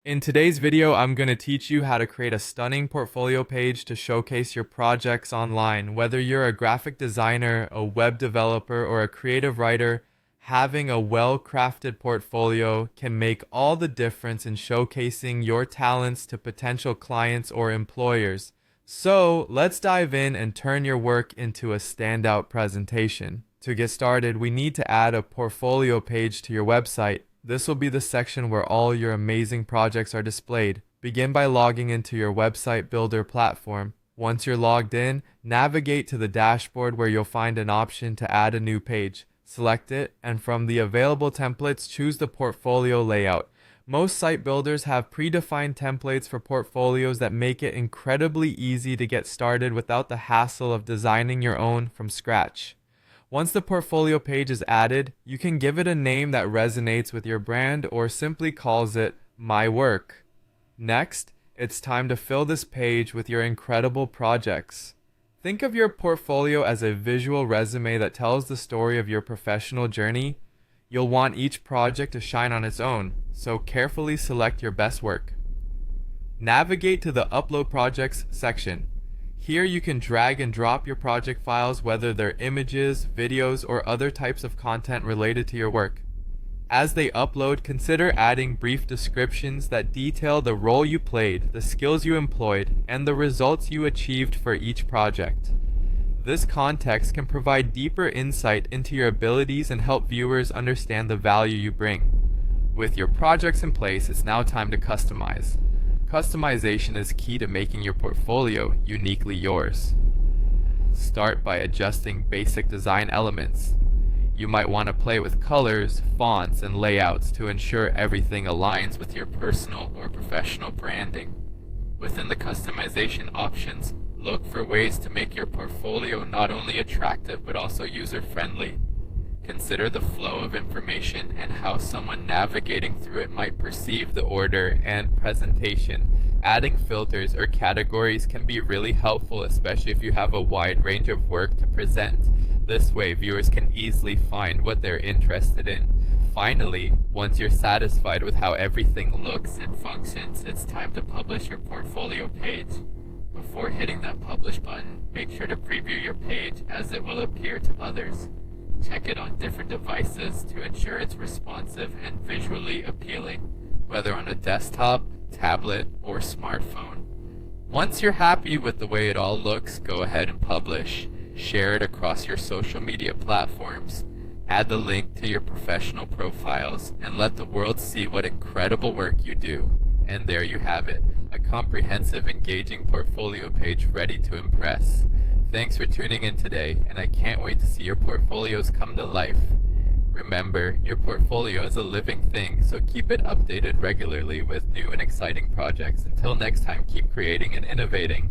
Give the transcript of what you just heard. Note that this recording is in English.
In today's video, I'm going to teach you how to create a stunning portfolio page to showcase your projects online. Whether you're a graphic designer, a web developer, or a creative writer, having a well-crafted portfolio can make all the difference in showcasing your talents to potential clients or employers. So, let's dive in and turn your work into a standout presentation. To get started, we need to add a portfolio page to your website. This will be the section where all your amazing projects are displayed. Begin by logging into your website builder platform. Once you're logged in, navigate to the dashboard where you'll find an option to add a new page. Select it, and from the available templates, choose the portfolio layout. Most site builders have predefined templates for portfolios that make it incredibly easy to get started without the hassle of designing your own from scratch. Once the portfolio page is added, you can give it a name that resonates with your brand or simply calls it My Work. Next, it's time to fill this page with your incredible projects. Think of your portfolio as a visual resume that tells the story of your professional journey. You'll want each project to shine on its own, so carefully select your best work. Navigate to the Upload Projects section. Here you can drag and drop your project files, whether they're images, videos, or other types of content related to your work. As they upload, consider adding brief descriptions that detail the role you played, the skills you employed, and the results you achieved for each project. This context can provide deeper insight into your abilities and help viewers understand the value you bring. With your projects in place, it's now time to customize. Customization is key to making your portfolio uniquely yours. Start by adjusting basic design elements. You might want to play with colors, fonts, and layouts to ensure everything aligns with your personal or professional branding. Within the customization options, look for ways to make your portfolio not only attractive but also user-friendly. Consider the flow of information and how someone navigating through it might perceive the order and presentation. Adding filters or categories can be really helpful, especially if you have a wide range of work to present. This way, viewers can easily find what they're interested in. Finally, once you're satisfied with how everything looks and functions, it's time to publish your portfolio page. Before hitting that publish button, make sure to preview your page as it will appear to others. Check it on different devices to ensure it's responsive and visually appealing, whether on a desktop, tablet, or smartphone. Once you're happy with the way it all looks, go ahead and publish. Share it across your social media platforms. Add the link to your professional profiles and let the world see what incredible work you do. And there you have it, a comprehensive, engaging portfolio page ready to impress. Thanks for tuning in today, and I can't wait to see your portfolios come to life. Remember, your portfolio is a living thing, so keep it updated regularly with new and exciting projects. Until next time, keep creating and innovating.